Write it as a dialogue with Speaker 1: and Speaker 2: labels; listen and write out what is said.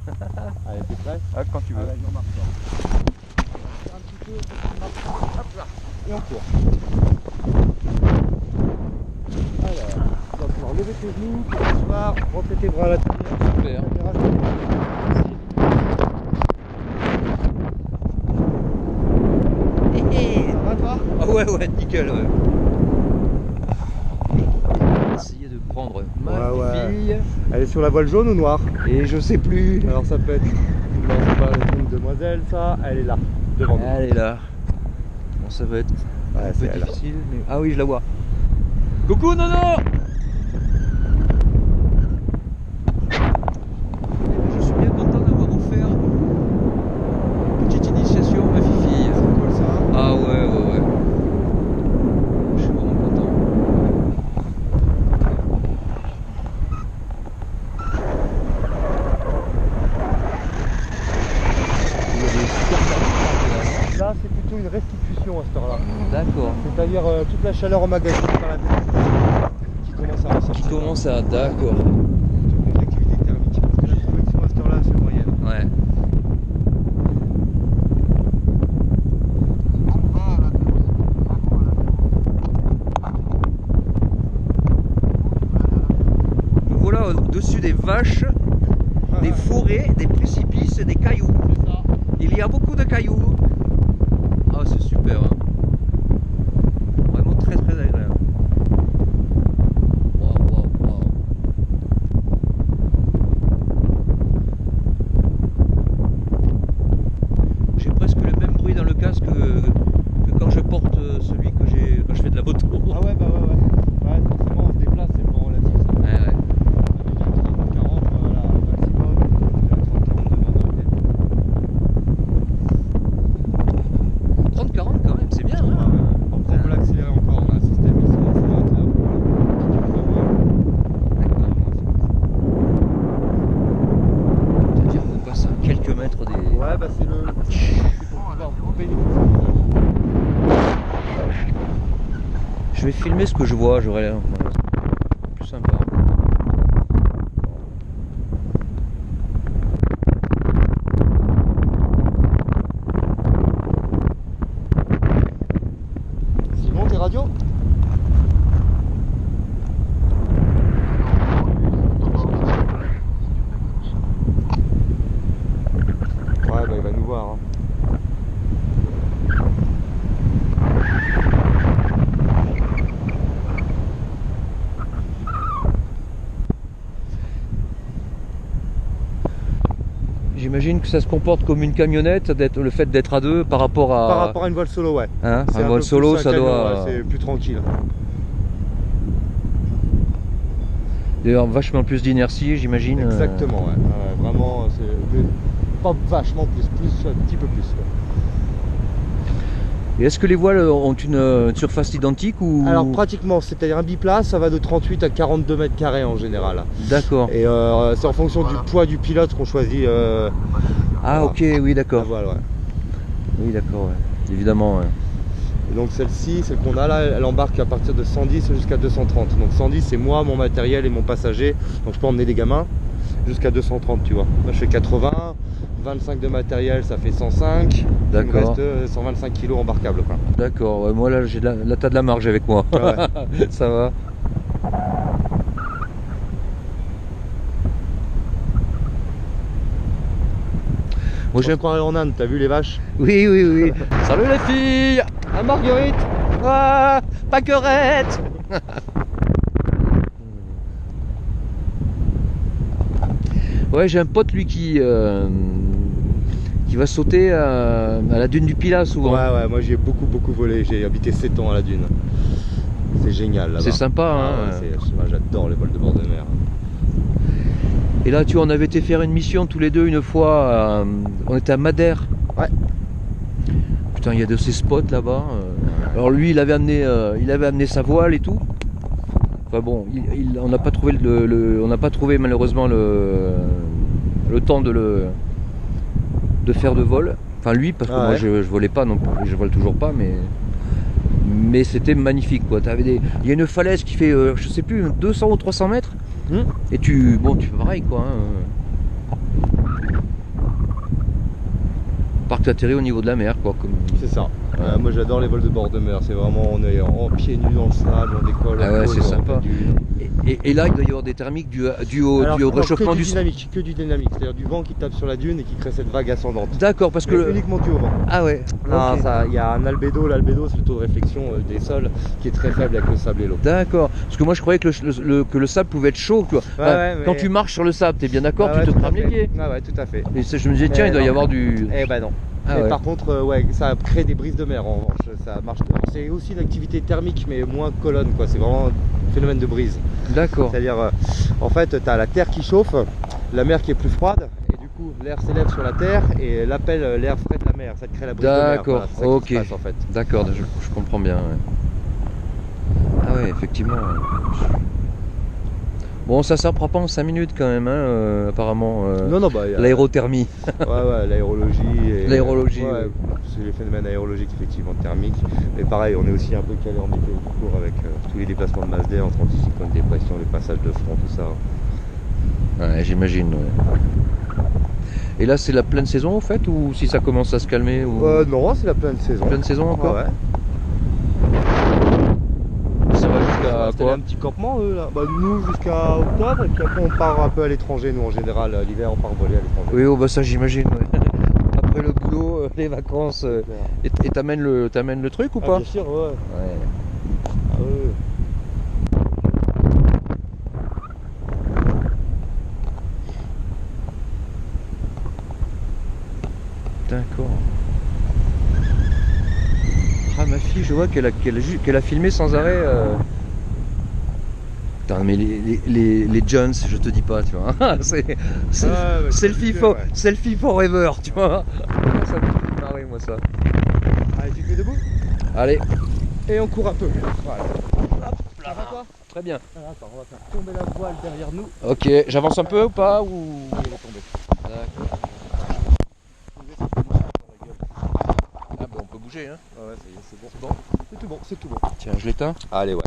Speaker 1: Allez, t'es prêt?
Speaker 2: Ah, quand tu veux.
Speaker 1: Allez, on marche pas. Un petit peu, hop là, et on court. Alors, tu vas pouvoir lever tes genoux, t'asseoir, rentrer tes bras à la tête.
Speaker 2: Super.
Speaker 1: Ça va toi?
Speaker 2: Ah ouais, ouais, nickel, ouais. Essayer de prendre ma fille.
Speaker 1: Elle est sur la voile jaune ou noire?
Speaker 2: Et je sais plus.
Speaker 1: Alors ça peut être... Non, c'est pas une demoiselle ça, elle est là, devant nous.
Speaker 2: Elle est là. Bon, ça va être
Speaker 1: Ouais,
Speaker 2: un
Speaker 1: c'est
Speaker 2: peu
Speaker 1: elle.
Speaker 2: difficile, mais... Ah oui, je la vois. Coucou, Nono! Je suis bien content d'avoir offert une petite initiation à ma fille.
Speaker 1: C'est cool ça.
Speaker 2: Ah ouais, ouais, ouais. Je suis vraiment content. Il y a des super belles.
Speaker 1: Là c'est plutôt une restitution à cette heure-là.
Speaker 2: D'accord.
Speaker 1: C'est-à-dire toute la chaleur emmagasinée par la ville qui commence à ressortir.
Speaker 2: Qui commence à... D'accord.
Speaker 1: Toutes les activités thermiques. Parce que la convection à cette heure-là c'est moyenne.
Speaker 2: Ouais. Nous voilà au-dessus des vaches, des forêts, des précipices et des cailloux.
Speaker 1: C'est ça.
Speaker 2: Il y a beaucoup de cailloux. Ah, c'est super. Hein. Vraiment très très agréable. Waouh, waouh, waouh. J'ai presque le même bruit dans le casque que quand je porte celui que j'ai quand je fais de la moto.
Speaker 1: Ah ouais bah ouais. Ouais forcément on se déplace, c'est le vent relatif ça.
Speaker 2: Ouais, ouais.
Speaker 1: 30-40 voilà, maximum.
Speaker 2: 30-40 quand même, c'est bien. Hein.
Speaker 1: Après on peut l'accélérer encore, on a un système ici accélérateur.
Speaker 2: C'est-à-dire qu'on passe à quelques mètres des...
Speaker 1: Ouais bah c'est le... C'est pour pouvoir bénéficier.
Speaker 2: Je vais filmer ce que je vois, j'aurai l'air plus sympa.
Speaker 1: Simon t'es radio? Ouais bah il va nous voir hein.
Speaker 2: J'imagine que ça se comporte comme une camionnette, le fait d'être à deux par rapport à...
Speaker 1: Par rapport à une voile solo ouais.
Speaker 2: Hein,
Speaker 1: C'est
Speaker 2: un vol
Speaker 1: peu
Speaker 2: solo,
Speaker 1: plus un
Speaker 2: ça
Speaker 1: camion,
Speaker 2: doit...
Speaker 1: ouais, c'est plus tranquille.
Speaker 2: D'ailleurs, vachement plus d'inertie, j'imagine.
Speaker 1: Exactement ouais. Ouais, vraiment c'est pas vachement plus, un petit peu plus. Quoi.
Speaker 2: Et est-ce que les voiles ont une surface identique ou...
Speaker 1: Alors pratiquement, c'est-à-dire un biplat, ça va de 38 à 42 mètres carrés en général.
Speaker 2: D'accord.
Speaker 1: Et c'est en fonction du poids du pilote qu'on choisit.
Speaker 2: Ah
Speaker 1: voilà.
Speaker 2: ok, oui d'accord.
Speaker 1: Voilà, ouais.
Speaker 2: Oui d'accord, ouais. Évidemment. Ouais.
Speaker 1: Et donc celle-ci, celle qu'on a là, elle embarque à partir de 110 jusqu'à 230. Donc 110 c'est moi, mon matériel et mon passager. Donc je peux emmener des gamins jusqu'à 230 tu vois. Moi je fais 80, 25 de matériel ça fait 105.
Speaker 2: D'accord.
Speaker 1: Il me reste 125 kg embarquables quoi.
Speaker 2: D'accord, ouais, moi là j'ai là t'as de la marge avec moi.
Speaker 1: Ah ouais.
Speaker 2: Ça va. Moi
Speaker 1: Je
Speaker 2: j'aime...
Speaker 1: crois en Inde, t'as vu les vaches?
Speaker 2: Oui, oui, oui. Salut les filles. Ah Marguerite. Ah, Paquerette. Ouais, j'ai un pote lui qui va sauter à la dune du Pilat souvent.
Speaker 1: Ouais, moi j'ai beaucoup volé, j'ai habité 7 ans à la dune. C'est génial là-bas.
Speaker 2: C'est sympa,
Speaker 1: Ah,
Speaker 2: hein.
Speaker 1: ouais, moi j'adore les vols de bord de mer.
Speaker 2: Et là, tu vois, on avait été faire une mission tous les deux une fois. On était à Madère.
Speaker 1: Ouais.
Speaker 2: Putain, il y a de ces spots là-bas. Alors lui, il avait amené sa voile et tout. Enfin bon, on n'a pas trouvé on n'a pas trouvé malheureusement le temps de faire de vol. Enfin lui, parce que moi je volais pas non plus, je vole toujours pas, mais c'était magnifique quoi. Il y a une falaise qui fait, je sais plus, 200 ou 300 mètres. Et tu fais pareil quoi. Hein. part que t'atterris au niveau de la mer, quoi. Comme...
Speaker 1: C'est ça. Moi j'adore les vols de bord de mer, c'est vraiment on est en pieds nus dans le sable, on décolle.
Speaker 2: Ah ouais, c'est
Speaker 1: on
Speaker 2: sympa.
Speaker 1: fait du-
Speaker 2: Et là, il doit y avoir des thermiques dû au
Speaker 1: Alors, non,
Speaker 2: réchauffement
Speaker 1: que
Speaker 2: du
Speaker 1: du dynamique, que du dynamique, c'est-à-dire du vent qui tape sur la dune et qui crée cette vague ascendante.
Speaker 2: D'accord, parce que
Speaker 1: Mais uniquement dû au vent.
Speaker 2: Ah ouais.
Speaker 1: Non,
Speaker 2: ok.
Speaker 1: il y a un albédo, l'albédo c'est le taux de réflexion des sols qui est très faible avec le sable et l'eau.
Speaker 2: D'accord. Parce que moi, je croyais que que le sable pouvait être chaud. Tu vois.
Speaker 1: Ouais,
Speaker 2: Quand
Speaker 1: mais-
Speaker 2: tu marches sur le sable, t'es bien d'accord,
Speaker 1: Ah ouais,
Speaker 2: tu te
Speaker 1: tout à
Speaker 2: crames les
Speaker 1: fait.
Speaker 2: pieds.
Speaker 1: Ah ouais, tout à fait.
Speaker 2: Et je me disais, tiens,
Speaker 1: Mais
Speaker 2: il doit y
Speaker 1: non.
Speaker 2: avoir du.
Speaker 1: Eh ben non.
Speaker 2: Ah
Speaker 1: Mais
Speaker 2: ouais.
Speaker 1: par contre, ouais, ça crée des brises de mer en revanche, ça marche. C'est aussi une activité thermique, mais moins colonne, quoi. C'est vraiment un phénomène de brise.
Speaker 2: D'accord.
Speaker 1: C'est-à-dire, en fait, tu as la terre qui chauffe, la mer qui est plus froide, et du coup, l'air s'élève sur la terre et l'appelle l'air frais de la mer. Ça te crée la brise de mer.
Speaker 2: D'accord.
Speaker 1: Voilà, c'est ça
Speaker 2: Ok.
Speaker 1: qui se passe, en fait.
Speaker 2: D'accord, je comprends bien. Ouais. Ah ouais, effectivement. Bon, ça prend pas en 5 minutes quand même, hein, apparemment.
Speaker 1: Non, bah, il y a-
Speaker 2: L'aérothermie.
Speaker 1: ouais, l'aérologie.
Speaker 2: L'aérologie,
Speaker 1: Ouais,
Speaker 2: ouais.
Speaker 1: c'est les phénomènes aérologiques, effectivement, thermiques. Mais pareil, on est aussi un peu calé en météo tout court avec tous les déplacements de masse d'air entre anticyclones, dépression, les passages de front, tout ça.
Speaker 2: Ouais, j'imagine. Ouais. Et là, c'est la pleine saison, en fait, ou si ça commence à se calmer ou...
Speaker 1: Non, c'est la pleine saison.
Speaker 2: Pleine saison encore.
Speaker 1: Ouais.
Speaker 2: Ça va
Speaker 1: On va
Speaker 2: jusqu'à
Speaker 1: installer
Speaker 2: quoi?
Speaker 1: un petit campement, eux, là. Bah, nous, jusqu'à octobre, et puis après, on part un peu à l'étranger. Nous, en général, l'hiver, on part voler à l'étranger.
Speaker 2: Oui, oh, bah ça j'imagine. Ouais. Après le boulot, les vacances, et t'amènes le truc ou
Speaker 1: Ah,
Speaker 2: pas?
Speaker 1: bien sûr, ouais.
Speaker 2: Ouais.
Speaker 1: Ah, ouais.
Speaker 2: D'accord. Ah, ma fille, je vois qu'elle a filmé sans arrêt. Putain, mais les Jones, je te dis pas, tu vois. c'est
Speaker 1: Ah, ouais,
Speaker 2: selfie,
Speaker 1: ouais.
Speaker 2: selfie forever, tu vois. Ah, ça me fait marrer, moi, ça.
Speaker 1: Allez, tu te mets debout
Speaker 2: Allez,
Speaker 1: et on court un peu. Voilà. Hop, ça va, toi?
Speaker 2: très bien.
Speaker 1: Alors, attends, on va faire tomber la voile derrière nous.
Speaker 2: Ok, j'avance un peu ou pas ou...
Speaker 1: Et elle est tombée.
Speaker 2: D'accord. Ah, bah on peut bouger, hein.
Speaker 1: Ah ouais, ça y est, c'est bon.
Speaker 2: C'est bon.
Speaker 1: C'est tout bon, c'est tout bon.
Speaker 2: Tiens, je l'éteins.
Speaker 1: Allez, ouais.